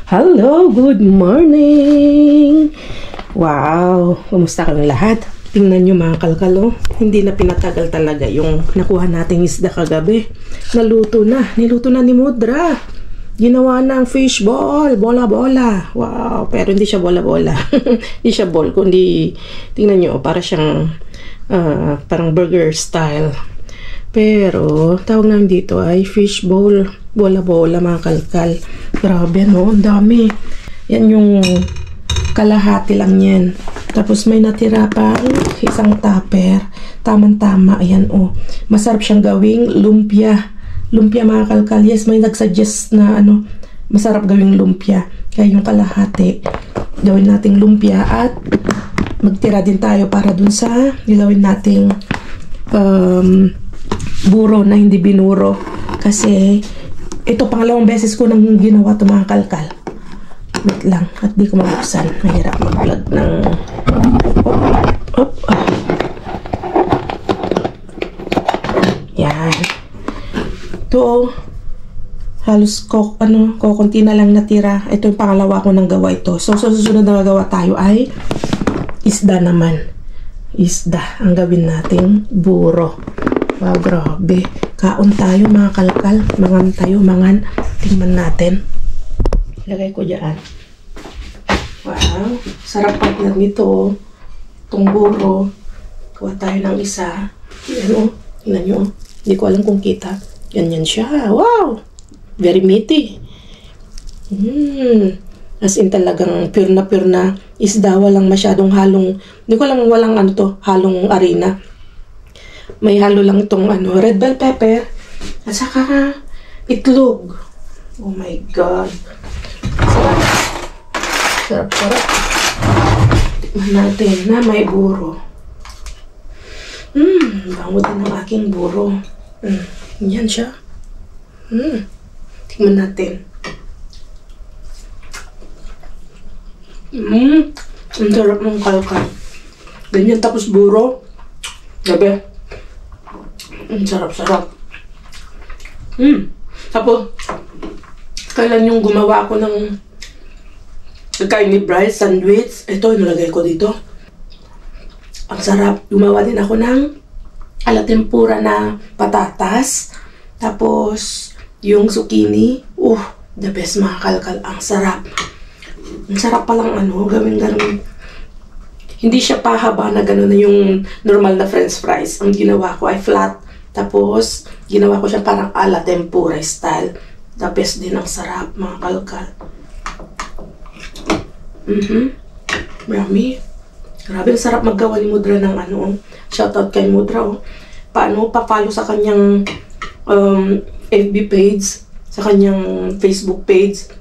Hello, good morning! Wow, kumusta kayong lahat? Tingnan nyo mga kalkalo, hindi na pinatagal talaga yung nakuha nating isda kagabi. Niluto na ni Mudra. Ginawa ng fishball, bola-bola. Wow, pero hindi siya bola-bola. Hindi siya ball, kundi tingnan nyo, para siyang parang burger style. Pero, tawag namin dito ay fishball, bola-bola mga kalkal. Grabe no, ang dami. Yan yung kalahati lang yan. Tapos may natira pa isang tupper. Tamang-tama, ayan oh. Masarap siyang gawing lumpia. Lumpia mga kalkal. Yes, may nagsuggest na masarap gawing lumpia. Kaya yung kalahati, gawin nating lumpia at magtira din tayo para dun sa gawin nating buro na hindi binuro. Kasi ito pangalawang beses ko nang ginawa ito mga kalkal. Wait lang, at di ko mabuksan. Mahirap mag-vlog ng yan. Ito halos konti na lang natira. Ito yung pangalawa ko nang gawa ito. So susunod na gagawa tayo ay isda naman. Isda ang gawin nating buro. Wow, grabe. Kaon tayo mga kalkal. Mangan tayo, mangan. Tingnan natin. Lagay ko dyan. Wow. Sarap paglag nito. Itong buro. Kuha tayo ng isa. Yan o. Tingnan nyo. Hindi ko alam kung kita. Ganyan siya. Wow. Very meaty. As in talagang pure na isda. Walang masyadong halong. Hindi ko alam walang halong harina. May halo lang itong red bell pepper at saka itlog. Oh my god. Sarap. Tikman natin na may buro. Bango din ng aking buro. Yan siya. Tikman natin. Ang sarap ng kalkal. Ganyan tapos buro. Gabi. Sarap. Tapos, kailan yung gumawa ako ng kakain ni Bryce sandwich. Ito, nilagay ko dito. Ang sarap. Gumawa din ako ng ala-tempura na patatas. Tapos, yung zucchini. The best mga kalkal. Ang sarap. Ang sarap palang gawin ganun. Hindi siya pahaba na gano'n na yung normal na french fries. Ang ginawa ko ay flat. Tapos, ginawa ko siya parang ala tempura style. The best din ang sarap, mga kalkal. Yummy. Grabe, ang sarap maggawa ni Mudra ng shoutout kay Mudra, Paano, papalo sa kanyang FB page, sa kanyang Facebook page.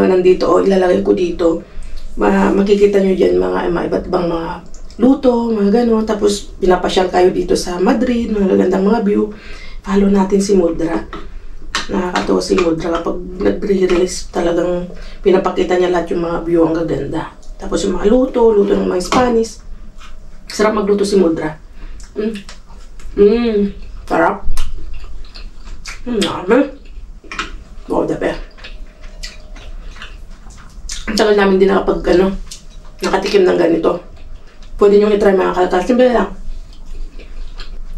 Nandito, ilalagay ko dito. Makikita nyo dyan mga iba't ibang mga luto, mga gano'n. Tapos, pinapasyal kayo dito sa Madrid, mga gagandang mga view. Follow natin si Mudra. Nakakatawa si Mudra kapag nag-release, talagang pinapakita niya lahat yung mga view ang gaganda. Tapos yung mga luto ng mga Spanish. Sarap magluto si Mudra. Sarap. Naman. Dape. Ang tagal namin din nakatikim ng ganito. Pwede nyo i-try mga kalkal. Simple lang.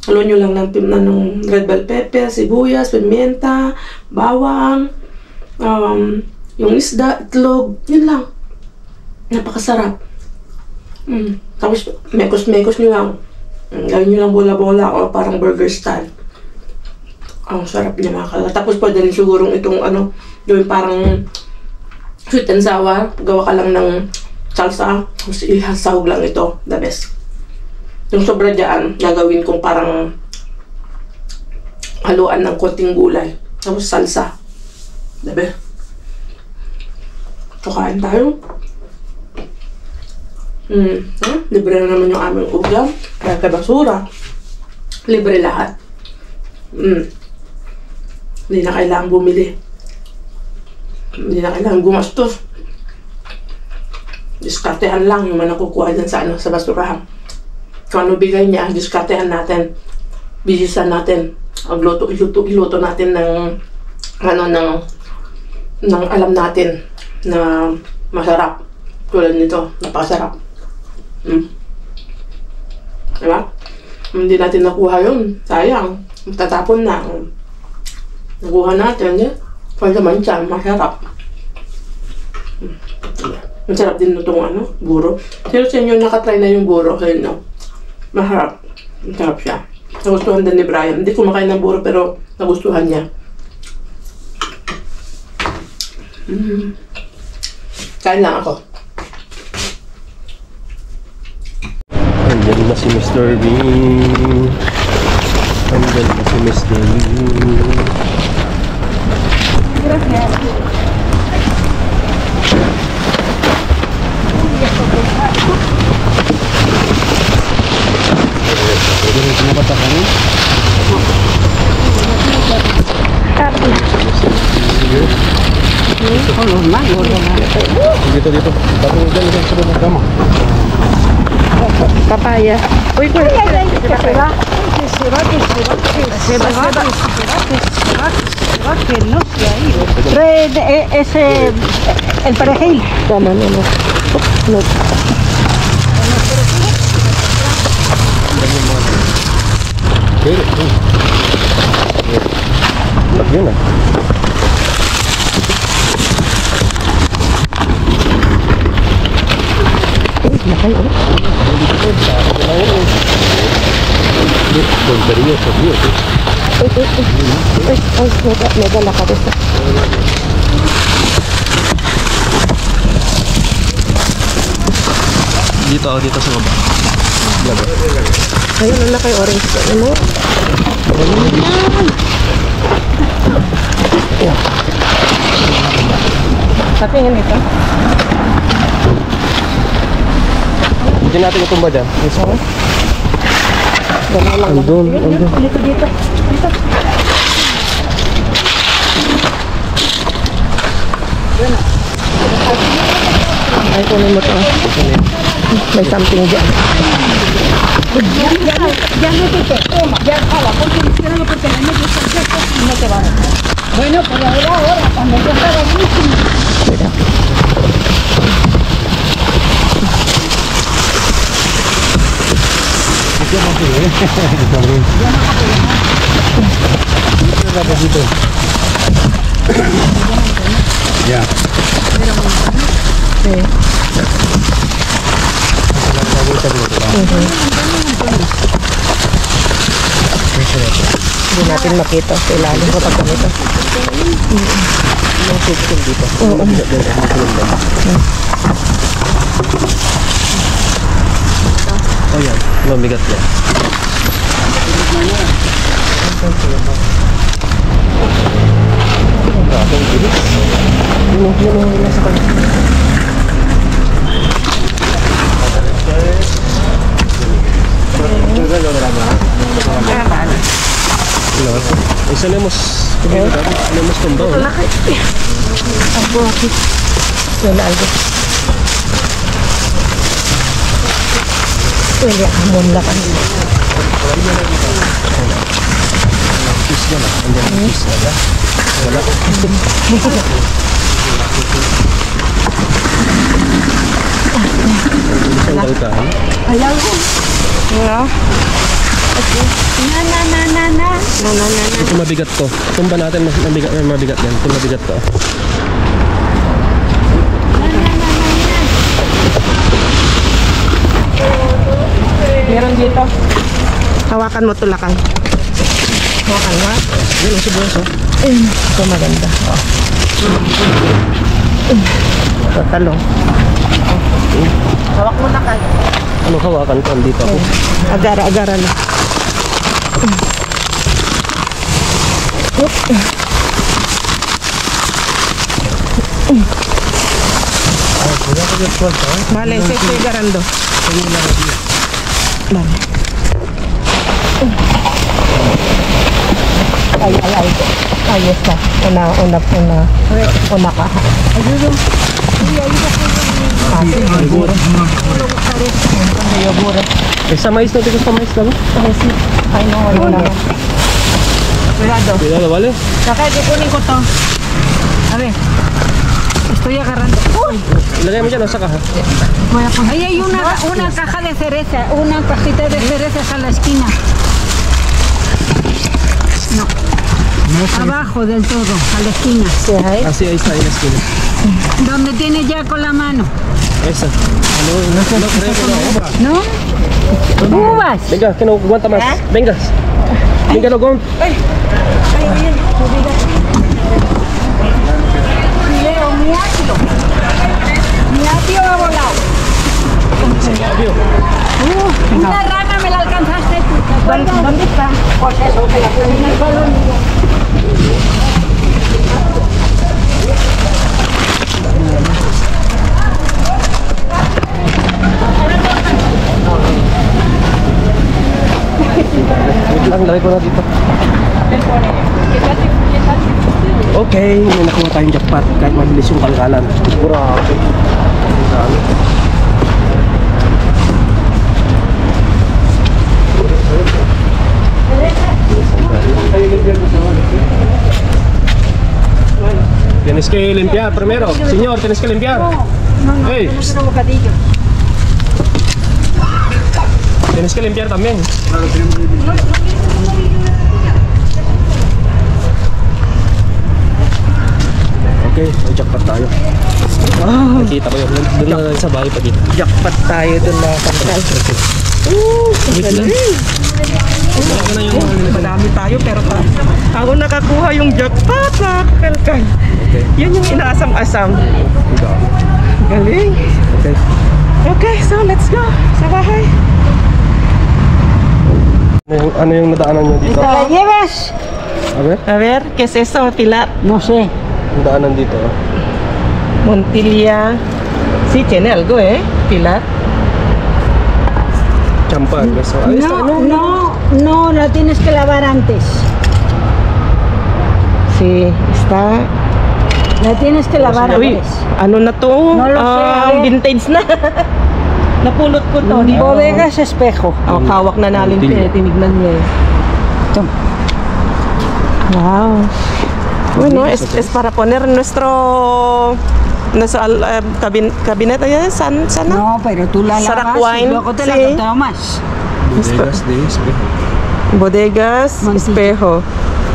Halo nyo lang ng red bell pepper, sibuyas, pimienta, bawang, yung isda, itlog. Yun lang. Napakasarap. Tapos, mekos nyo lang. Gawin nyo lang bola-bola o parang burger style. Ang sarap niya mga kalkal. Tapos, pwede rin sigurong itong gawin parang sweet and sour. Gawa ka lang ng salsa, tapos ihasahog lang ito, the best. Yung sobra dyan, gagawin kong parang haluan ng konting gulay, tapos salsa, the best. So, kain tayo. Libre na naman yung aming ulam, kaya kay basura. Libre lahat. Hindi na kailangan bumili. Hindi na kailangan gumastos. Diskartehan lang yung nakukuha dyan sa basurahan. Kung ano bigay niya, diskartehan natin. Bisisan natin. Iluto natin ng ng alam natin na masarap. Tulad nito, napakasarap. Diba? Hindi natin nakuha yun. Sayang. Matatapon na. Nakuha natin, eh. Pwede man siya, masarap. Masarap din itong buro. Pero sa inyo nakatry na yung buro, kayo no? Masarap. Masarap siya. Nagustuhan din ni Brian. Hindi kumakain ng buro pero nagustuhan niya. Kain lang ako. Andyan na si Mr. Bean. Andyan na si Mr. Bean. Gracias. Dito. Tapos dyan sa loob ng kama. Papaya. Uy, que no se ha ido. Trae ese, el perejil. Tama na no. No. Pero, yun na. May dala ka dito. Dito sa baba. Ayun, ang laki orange. Ano mo? Patingin ito. Hindi natin itumba dyan. Isa ko? Gano'n lang. Andun. Dito. Ay, kunin mo ito. May something dyan. Ya no te toma, ya jala, porque hicieron porque la medio y no te van a dejar. Bueno, pero ahora, cuando yo estaba buenísimo. Ya. Sí. Hindi natin makita sa ilalim kapag ganito. Yung chicken dito. Oo. Oh yan. Mabigat yan. Yun ang nasa kanya. Isa lemos. Lemos tumba. Laki. Ako ako. Wala algo. Wala amon lang kan. Fish na lang. Andiyan ang fish na. Wala. Isang kalkaan. Hay algo. No. Na. Ito mabigat to. Tumba natin mas mabigat yan. Ito mabigat to. Meron dito. Hawakan mo tulakan. Hawakan mo. Yan ang sibuyas oh. Ito maganda. Ito talong. Hawak mo na kan. Ano hawakan ko? Andito ako. Agara na. Vale, ese estoy agarrando. Vale. Ay. Ahí está. Una caja. Ayudo. Ah, sí, seguro. Seguro. Sa mais na ito sa mais lang. Sí. Ay, no, wala na. Cuidado. Cuidado, vale? Saka, kukunin ko to. A ver. estoy agarrando. ¡Uy! Lagay mo dyan, o saka ha? Ahí hay una caja de cereza, una cajita de cerezas a la esquina. No. Abajo del todo, a la esquina. Así, ahí está, ahí la esquina. Donde tiene ya con la mano. Esa. Ano, no creo que no. ¿No? Uvas. Venga, que no aguanta más. Venga. Venga, no con. Leo, mi apio ha volado. Una rana me la alcanzaste tú. ¿Dónde está? Pues eso, que la puse en el balón. Lang, lagay ko na dito. Okay, may nakuha tayong jackpot kahit mabilis yung kalkalan. Grabe. Ang dami. Tienes que limpiar primero. Señor, tienes que limpiar. Hey. Tienes que limpiar también. Okay, may jackpot tayo. Nakita ko yun. Doon na sa bahay pa dito. Jackpot tayo dun na kalkal. Wait lang. Wala na yung Madami tayo pero ako nakakuha yung jackpot na kalkal. Okay. Yun yung inaasam-asam. Galing. Okay. Okay, so let's go sa bahay. Ano yung nadaanan nyo dito? ¿La llevas? A ver, A ver, ¿qué es eso, Pilar? No sé. yung daanan dito. Montilla. Sí, tiene algo, Pilar. Champán. Eso. Ahí está, No, la tienes que lavar antes. Sí, está. La tienes que lavar Uy, antes. ano na to? No lo sé, a ver. Vintage na. Napulot ko to. di ba? Bodegas Espejo. Oh, hawak na namin Montilla. tinignan niya. Ito. Wow. Bueno, es para poner nuestro gabinete ya, sana. No, pero tú la Sarap lavas wine, y luego te la sí. tomas. Bodegas de espejo. Bodegas, Montilla. espejo.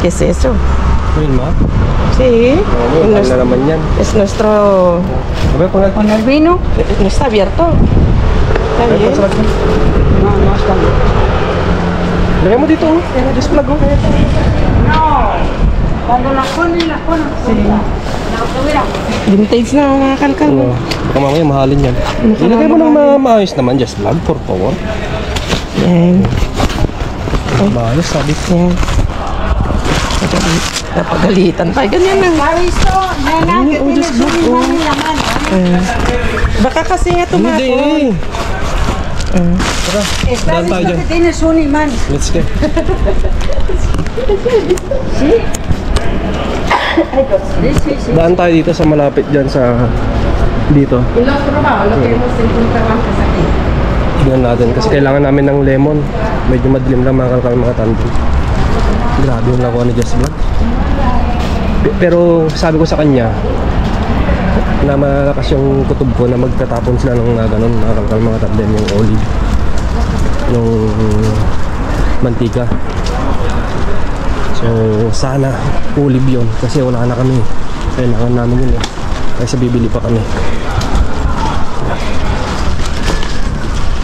¿Qué es eso? Ayun, ma. Sí. Oo, mahal na naman yan. Es nuestro. A ver, pon Con el vino. No está abierto. Está bien. No está bien. Lagay mo dito, just plug oh. No. Cuando las ponen sí. Vintage na mga kalkal. Oo. Baka mamaya mahalin yan. Ilagay mo ng maayos naman, just plug, for favor. Yan. Maayos, sabi ko. Yan. Napagalitan tayo. Ganyan lang. ¿Ha visto, nena, que tienes un imán en la mano? Baka kasi nga Hindi tumapon. Tara, Está daan tayo visto dyan. que tienes un imán. Let's go. Sí. Daan tayo dito sa malapit dyan sa dito. Y lo probado, lo que hemos encontrado antes aquí. Tingnan natin kasi kailangan namin ng lemon. Medyo madilim lang mga kalkal mga tandem. Grabe yung nakuha ni Jess Vlog. Pero sabi ko sa kanya na malakas yung kutob ko na magtatapon sila ng ganun mga kalkal mga tandem, yung olive, yung mantika. So sana olive yun kasi wala na kami. Kailangan namin yun kasi bibili pa kami.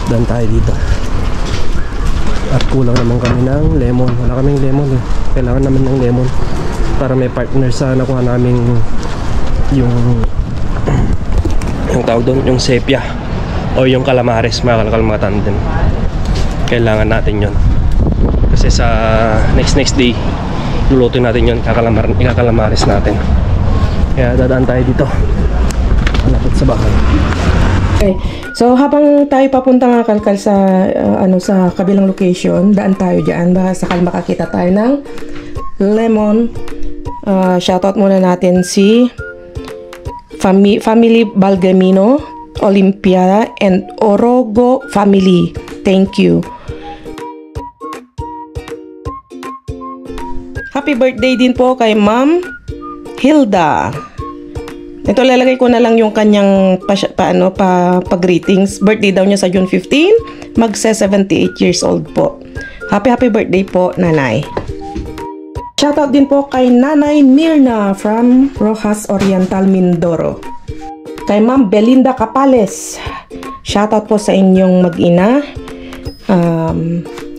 Dan tayo dito. At kulang naman kami ng lemon. Wala kaming lemon eh. Kailangan namin ng lemon para may partner sa nakuha namin yung tawag doon, yung sepia o yung calamares, mga kalkal mga tandem. Kailangan natin yon kasi sa next day luluto natin yon, ikakalamares natin. Kaya dadaan tayo dito malapit sa bahay. Okay. So habang tayo papunta nga kalkal sa sa kabilang location, daan tayo diyan baka sakal makakita tayo ng lemon. Shoutout muna natin si Family Balgamino, Olimpiada, and Orogo family. Thank you. Happy birthday din po kay Ma'am Hilda. Ito, lalagay ko na lang yung kanyang pa-greetings. Birthday daw niya sa June 15. Magse-78 years old po. Happy birthday po, Nanay. Shoutout din po kay Nanay Mirna from Rojas Oriental, Mindoro. Kay Ma'am Belinda Capales. Shoutout po sa inyong mag-ina.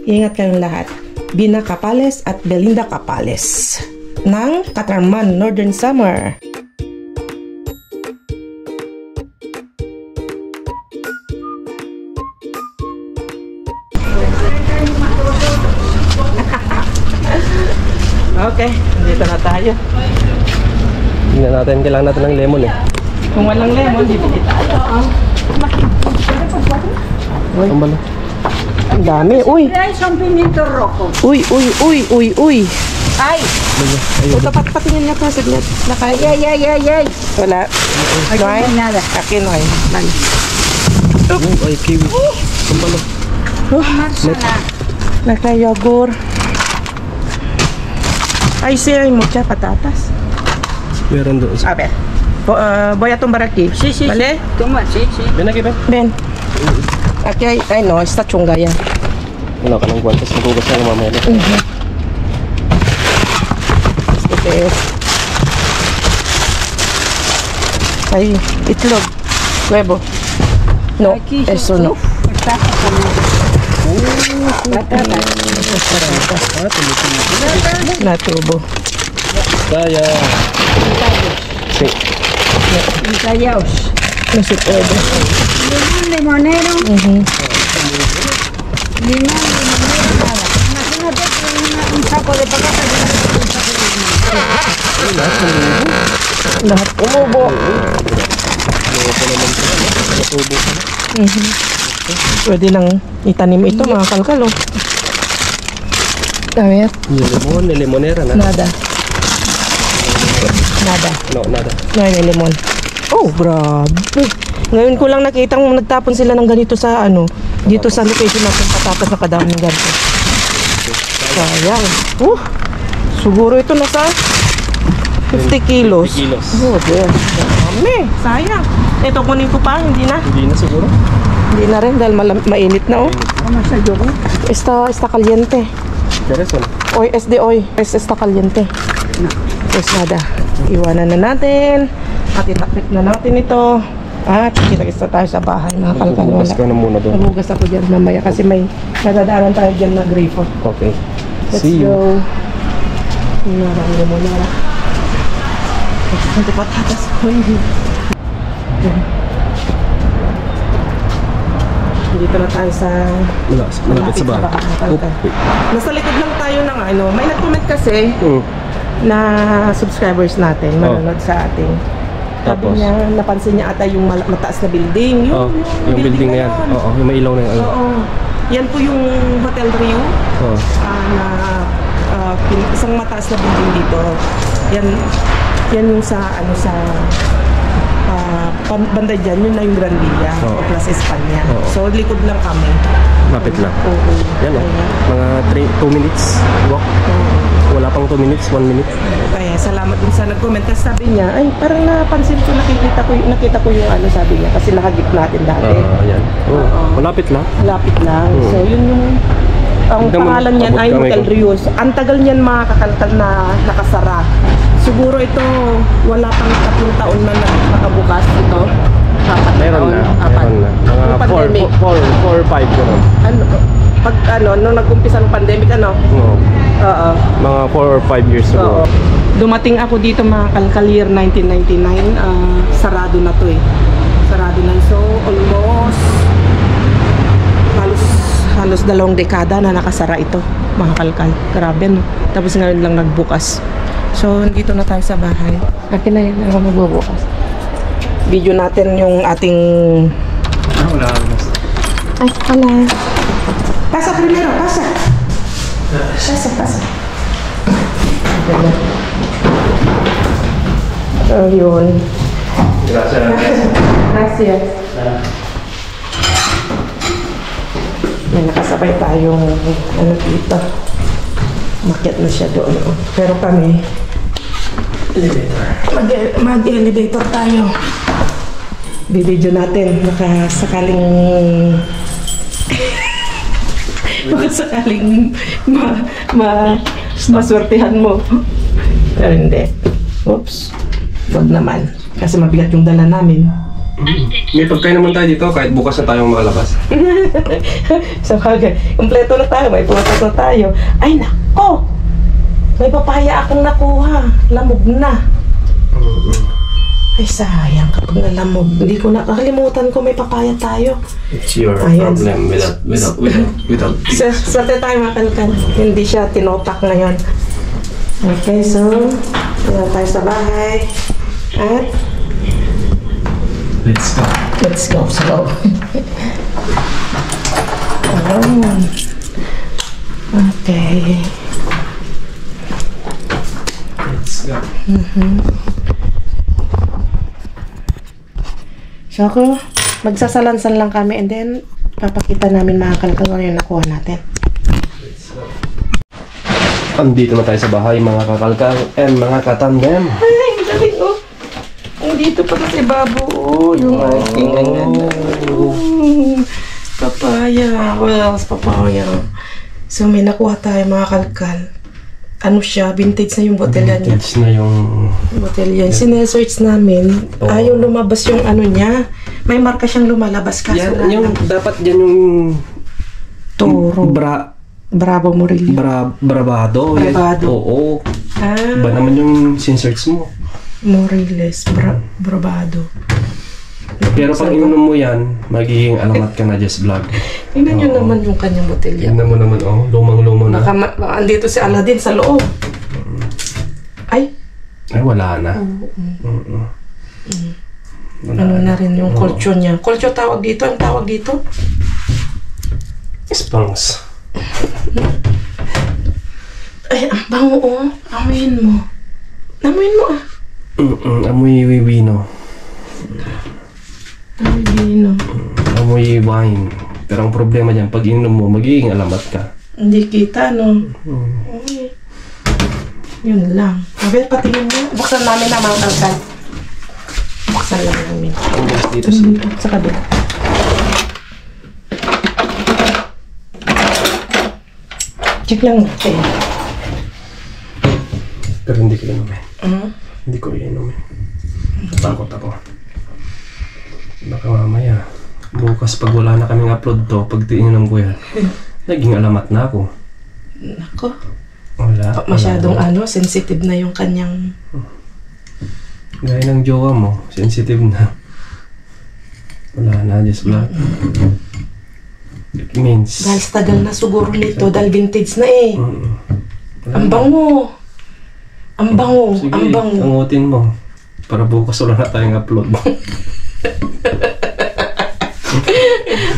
Ingat kayong lahat. Bina Capales at Belinda Capales ng Catarman, Northern Samar. Okay, dito na tayo. Tingnan natin, kailangan natin ng lemon eh. Kung walang lemon, bibili tayo. Ang bala. Ang dami. Uy! Hay son pimiento rojo. Uy! Ay, Ito, patingin niya pa. Saglit. ay. Wala. Aquí no hay nada. Aquí no hay. Dale. Ay, kiwi. Ang bala. Marsala. Naka-yogurt. Ay, sí, hay muchas patatas. Meron doon. A ver. Voy a tumbar aquí. Sí, sí, ¿Vale? sí. Toma, sí, sí. Ven aquí, ven. Ven. Aquí hay... Ay, no. Está chunga yan. Wala ka ng guantes. Nagugas na yung mamaya. Este es... Ay, itlog. Huevo. No, Aquí eso no. Patatas también. Patatas. Natubo. Kaya. Sí. Encallados. No se puede. Limón, limonero. Limón, limonero, nada. Imagínate que un saco de patatas y un saco de limón. Lahat umubo. Pwede nang itanim ito, mga kalkalo. A ver. Limon, limonera na. Nada. No, nada. No hay limon. Oh, grabe. Ngayon ko lang nakita nagtapon sila ng ganito sa dito sa location natin, patatas na kadaming ganito. Sayang. Siguro ito nasa 50 kilos. 50 kilos. Oh, dear. Dami. Sayang. Ito kunin ko pa, hindi na. Hindi na siguro. Hindi na rin dahil mainit na Vamos a yogur. Está caliente. Pero Hoy es de hoy. Está caliente. Pues nada. Iwanan na natin. At itakip na natin ito. At kita tayo sa bahay, mga kalkalo. Bukas ka na muna doon. Magugas ako dyan mamaya kasi may nadadaanan tayo dyan na grifo. Okay. Let's See you. go. Narangin mo na. Ito patatas ko. Dito na tayo sa Malapit sa bahay. Nasa likod lang tayo ng may nag-comment kasi na subscribers natin manonood sa ating. Sabi Tapos? niya, napansin niya ata yung mataas na building. Yung building na yan. Oo, yung may ilaw na yan. Oo. Yan po yung Hotel Rio. Oo. Isang mataas na building dito. Yan yung sa banda dyan, yun na yung Gran Via o Plaza España. So, likod lang kami. Lapit lang. Oo. Yan o. Mga 2 minutes walk. Wala pang 2 minutes, 1 minute. Kaya salamat din sa nag-comment. Kasi sabi niya, ay parang napansin ko, nakita ko yung sabi niya. Kasi nakagip natin dati. Yan. Malapit lang. Malapit lang. So, yun yung ang Tignan mo, pangalan niyan ay abot kami Hotel ko. Rios. Ang tagal niyan mga kakalkal na nakasara. Siguro ito, wala pang 3 taon na nakabukas ito. 4 Meron taon. na. Apat. Meron na. Yung Mga pandemic. 4 or 5 ko rin. Pag nung nag-umpisa ng pandemic, Oo. Oo. Mga 4 or 5 years Oo. ago. Dumating ako dito mga kalkal year 1999. Sarado na to eh. Sarado na. So, almost halos 2 dekada na nakasara ito, mga kalkal. Grabe, no? Tapos ngayon lang nagbukas. So, dito na tayo sa bahay. Akin na yan, ako magbubukas. Video natin yung ating... Wala. Ay, wala. Pasa primero, pasa. Pasa. So, yun. Gracias. May nakasabay tayong dito. Makyat na siya doon. Pero kami, Mag-elevator tayo. Bibidyo natin. Baka sakaling maswertihan mo. Pero hindi. Oops. Wag naman. Kasi mabigat yung dala namin. May pagkain naman tayo dito kahit bukas na tayong makalabas. Sa bagay, kumpleto na tayo. May pumatas na tayo. Ay, nako! May papaya akong nakuha. Lamog na. Ay, sayang kapag nalamog. Hindi ko nakakalimutan ko may papaya tayo. It's your Ayan. problem without Swerte tayo makalkan. Hindi siya tinotak ngayon. Okay, so tingnan tayo sa bahay. At Let's go. let's go. So, okay. Let's go. So ako, magsasalansan lang kami and then papakita namin mga kalkal kung ano yung nakuha natin. Andito na tayo sa bahay mga kakalkal and mga katandem. Ay, ang galing oh. Dito pa si Babu oh, yung aking papaya. What else? Papaya. So may nakuha tayo mga kalkal. Ano siya? Vintage na yung botelya niya. Vintage na yung... Botelya. Sinesearch namin. Ayaw lumabas yung ano niya. May marka siyang lumalabas kaso Yan, yung, dapat yan yung... Toro. Bravo Murillo. Bravado. Yan. Bravado. Oo. Ah, Ba naman yung sinsearch mo. Moriles. Bravado. Pero pag inunom mo yan, magiging alamat ka na Jess Vlog. Tingnan nyo naman yung kanyang botelya. Tingnan mo naman, oh, lumang-luma na. Baka andito si Aladdin sa loob. Ay, Ay, wala na. ano na rin yung culture niya. Culture tawag dito. Ang tawag dito? Sponge. Ay, ang bango oh. Amuyin mo. Amuyin mo ah. Amoy wino. Amoy vino. Amoy wine. Pero ang problema dyan, pag inom mo, magiging alamat ka. Hindi kita, no? Ay. Yun lang. Mabel, patingin mo. Buksan namin na mga kalkal. Buksan lang namin. Ang gas dito sa... Sa kabila. Check lang natin. Pero hindi ko inumin. Hmm? Hindi ko inumin. Takot ako. Baka mamaya, bukas pag wala na kaming upload to, pag ininom ko yan, naging alamat na ako. Nako. Wala. Masyadong sensitive na yung kanyang... Gaya ng jowa mo, sensitive na. Wala na, Jess Vlog. It means... Dahil sa tagal na siguro nito, dahil vintage na eh. Ang bango. Ang bango. Sige, Ang bango. tangutin mo. Para bukas wala na tayong upload.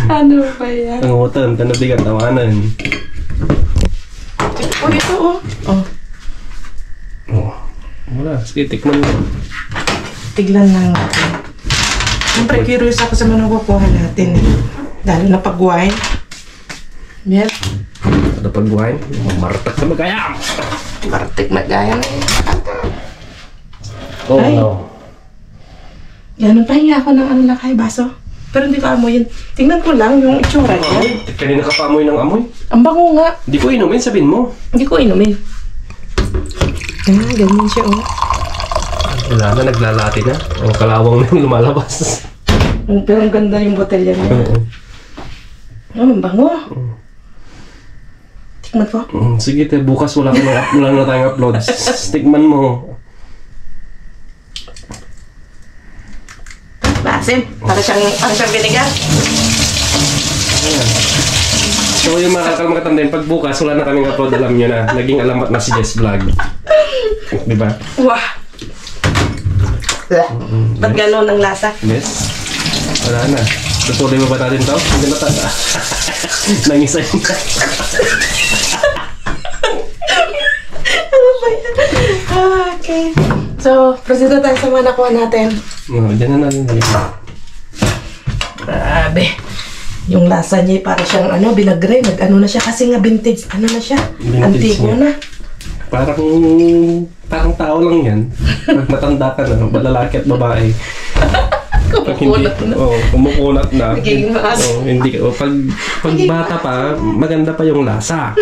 Ano ba yan? Tangutan, tanabigat, tawanan. Oh, ito oh. Oh, Oh, wala. Sige, tikman mo. tiglan lang natin. Siyempre, curious ako sa mga kukuha natin. Lalo na pag wine. Yan. Ada pag wine, martak sa magayam. Martik na gaya na yun. Oh, Ay. no. Yan, pahinga ako ng ano lang kay baso. Pero hindi ko amoyin. Tingnan ko lang yung itsura niya. Kanina ka pa amoy ng amoy. Ang bango nga. Hindi ko inumin, sabihin mo. Hindi ko inumin. Ganyan siya oh. Wala na, naglalati na. Ang kalawang na yung lumalabas. Pero ang ganda yung botelya niya. Oh, ang bango. Tikman ko. Sige, te, bukas wala na tayong upload. Tikman mo. Maasim. Para siyang vinegar. Ayan. So yung mga katandem, pag bukas wala na kaming upload, alam nyo na. Naging alamat na si Jess Vlog. Diba? Wah! Ba't gano'n ang lasa? Yes. Wala na. Tutuloy mo ba natin ito? Hindi na tanda. Nangisay na. Ano ba yan? Okay. So, proceed na tayo sa mga nakuha natin. Diyan na natin. Grabe. Yung lasa niya para siyang binagre. Nag-ano na siya kasi nga vintage. Ano na siya? Vintage Antigo niya. na. Parang Parang tao lang yan. Pag matanda ka na, lalaki at babae. Pag hindi, kumukunat na. Nagiging maas. Hindi, pag bata pa, maganda pa yung lasa.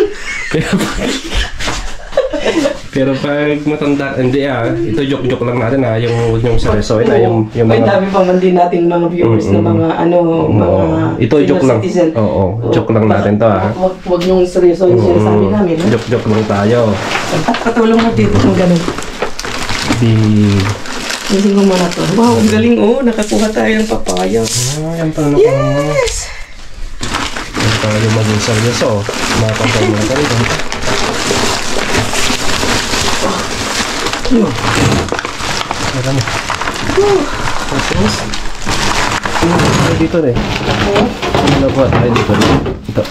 Pero pag matanda, hindi ito joke-joke lang natin yung huwag niyong seryosoin yung May mga... dami pa man din nating mga viewers na mga mga ito joke lang. citizen. Joke lang natin to Huwag niyong seryoso yung sinasabi namin. Joke lang tayo. At patulong mo dito ng ganun. Isin ko muna to. Wow, ang galing nakakuha tayo ng papaya. Yan pala Yes! Yan tayo maging seryoso. Mga kampanya natin ito. Meron na. Tapos, dito rin. Ano po tayo dito? Ito.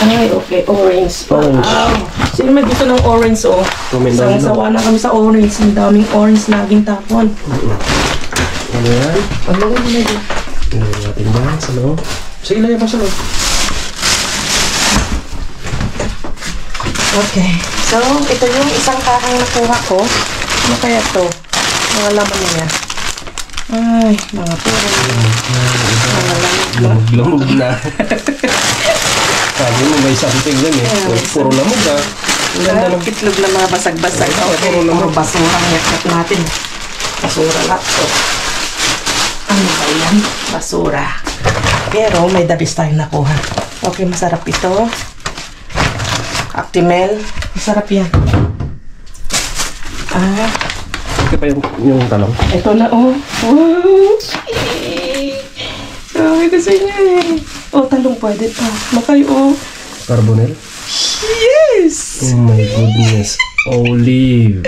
Ay, okay. Orange. Orange. Wow. Sino may gusto ng orange, Sawa na kami sa orange. Ang daming orange laging tapon. Ano yan? Ano mo na dito? Ilagay natin yan sa loob. Sige, ilagay mo sa loob. Okay. So, ito yung isang kahang nakuha ko. Ano kaya to? Mga laman niya. Ay, mga puro. Mga laman. Lamog na. Sabi mo, may something lang Puro lamog Ang ganda ng itlog na mga basag-basag. Okay, puro basura ang yakat natin. Basura lang to. Ano ba yan? Basura. Pero may dabis tayong nakuha. Okay, masarap ito. Actimel. Masarap yan. Ito pa yung talong. Ito na, Wow! Sabi ko sa inyo talong pwede pa. Makay, Carbonel? Yes! Oh my goodness. Olive.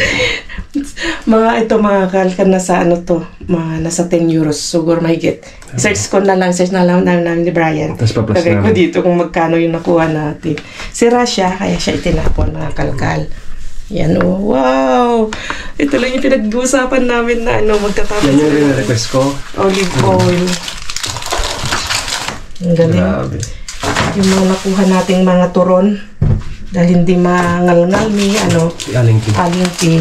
Mga kalkan na sa mga nasa 10 euros. Siguro mahigit. Search na lang namin ni Brian. Tapos pa-plus Lagay ko namin. dito kung magkano yung nakuha natin. Sira siya, kaya siya itinapon mga kalkal. Yan wow! Ito lang yung pinag-uusapan namin na magtatapos. Yan yung rin-request ko. Olive oil. Ang galing. Grabe. Yung mga nakuha nating mga turon. Dahil hindi mangalngal ni alingki.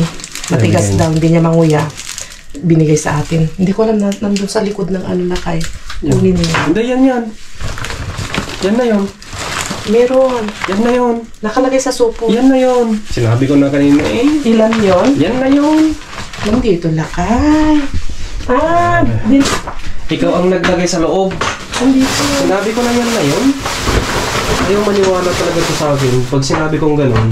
Matigas daw, hindi niya manguya. Binigay sa atin. Hindi ko alam nandun sa likod ng lakay. Kunin niya. Hindi, yan. Yan na yun. Meron. Yan na yun. Nakalagay sa supo. Yan na yun. Sinabi ko na kanina Ilan yon? Yan na yun. Nandito lakay. Ikaw ang naglagay sa loob. Nandito. Sinabi ko na yan na yun. Ayaw maniwala talaga ito sa akin. Pag sinabi kong gano'n,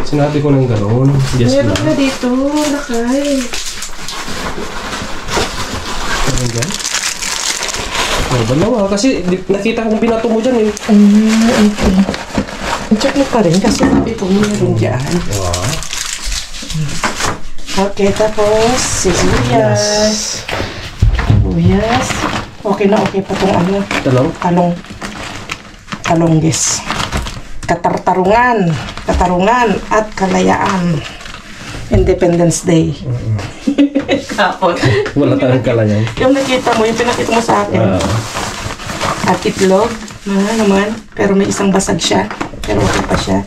sinabi ko ng gano'n. Yes Meron lang. na dito, lakay. Ano dyan? Ano ba nawa? Kasi nakita kong binato mo dyan Okay. Check mo pa rin kasi sabi ko meron dyan. Wow. Okay, tapos sibuyas. Sibuyas. Okay na okay pa itong talonggis. Katarungan at kalayaan. Independence Day. Kapon. Wala tayong kalayan. Yung nakita mo, yung pinakita mo sa akin. At itlog. Naman. Pero may isang basag siya. Pero okay pa siya.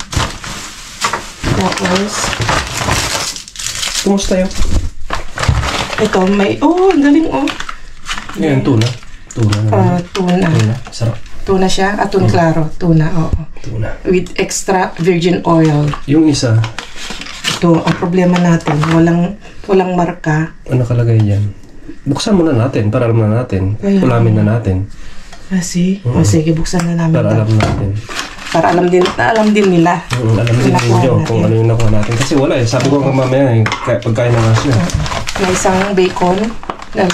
Tapos, Kumusta yun? ito may, ang galing Yan, tuna. Tuna. Tuna. Sarap. Tuna siya, atun claro. Tuna, Tuna. With extra virgin oil. Yung isa, Ito, ang problema natin, walang marka. ano kalagay dyan? Buksan muna natin para alam na natin. Kaya- Ulamin na natin. Kasi, sige, buksan na namin Para ito. alam natin. Para alam din nila. Alam din Nakuha ninyo natin. kung ano yung nakuha natin. Kasi wala Sabi ko nga mamaya pagkain na nga siya. May isang bacon,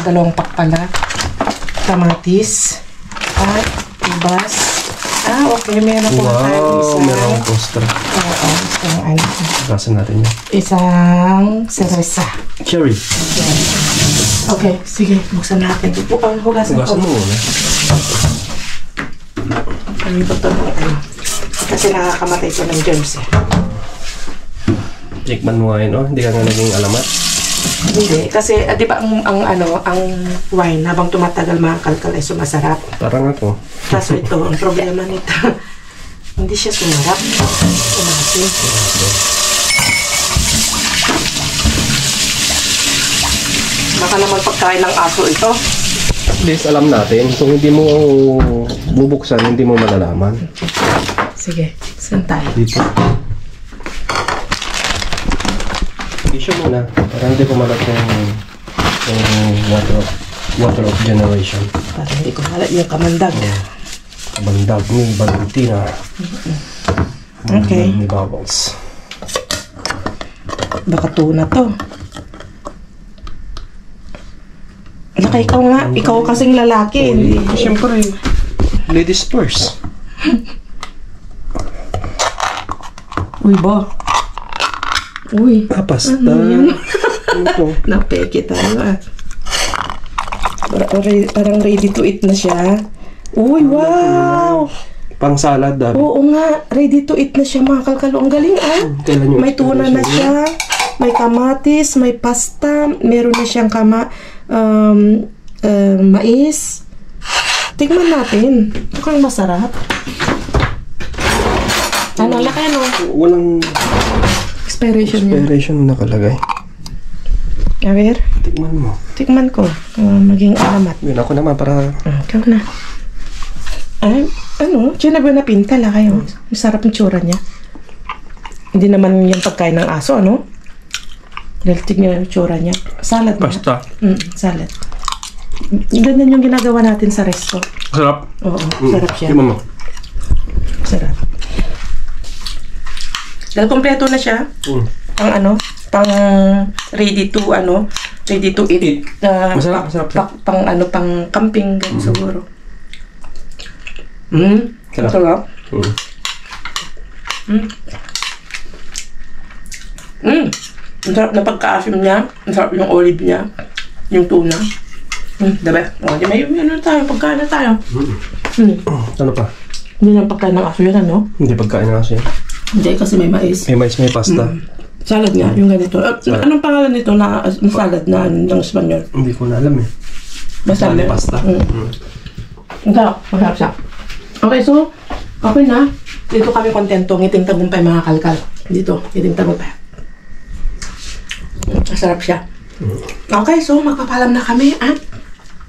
dalawang pakpala, kamatis, at ibas. Okay, meron ako Wow, meron poster. Basahin natin yun. Isang cerveza. Cherry. Okay, sige, buksan natin. Hugasan ko. Hugasan mo muna. Ano ba ito? Kasi nakakamatay ito ng germs Tikman mo nga yun, Hindi ka nga naging alamat. Hindi, kasi di ba ang wine habang tumatagal mga kalkal ay sumasarap. Parang ako. Kaso ito, ang problema nito, hindi siya sumarap. Baka naman pagkain ng aso ito. At least alam natin. Kung hindi mo bubuksan, hindi mo malalaman. Sige, saan tayo? Dito. Issue muna. Para hindi kumalat yung water of generation. Para hindi ko malat yung kamandag. Kabandag ni Valentina. Okay. Ni Bubbles. Baka tuna to. Naka ikaw nga. Ikaw kasing lalaki. Hindi. Siyempre, ladies first. Uy, ba? Uy. Pasta. Ito. Napeke tayo ah. Parang ready to eat na siya. Uy, wow! Pang salad, Dabi. Oo nga, ready to eat na siya mga kalkalo. Ang galing ah. Kailan yung May tuna na siya, may kamatis, may pasta, meron na siyang mais. Tingnan natin. Mukhang masarap. Ano, laki ano? Walang Expiration niya. expiration na nakalagay. Awer, Tikman mo. tikman ko. Maging alamat. Yun ako naman para... Ikaw na. Ay, ano? Diyan na ba napinta la kayo? Masarap yung tsura niya. Hindi naman yung pagkain ng aso, ano? Dahil tignan yung tsura niya. Salad na. Pasta. Salad. Ganyan yung ginagawa natin sa resto. Sarap. Oo, sarap siya. Tikman mo. Sarap. Dahil kompleto na siya. Pang ano? Pang ready to eat. Masarap, masarap. Pang camping ganun siguro. Sarap. Sarap. Ang sarap na pagka-asim niya. Ang sarap yung olive niya. Yung tuna. Diba? O, di may ano tayo, pagkain na tayo. Ano pa? Hindi na pagkain ng aso yun, ano? Hindi pagkain na kasi. Hindi, kasi may mais. May mais, may pasta. Salad nga, yung ganito. Anong pangalan nito na salad na ng Espanyol? Hindi ko na alam eh. Basta May pasta. Ang sarap, masarap siya. Okay, so, okay na. Dito kami kontento. Ngiting tagumpay mga kalkal. Dito, ngiting tagumpay. Masarap siya. Okay, so magpapalam na kami at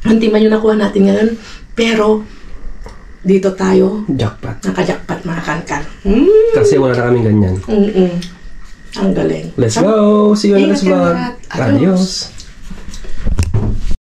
hindi man yung nakuha natin ngayon. Pero, dito tayo Jackpot. naka-jackpot mga kalkal. Kasi wala na kaming ganyan. Ang galing. Let's go! See you in the next Ingat ka vlog. lahat. Adios!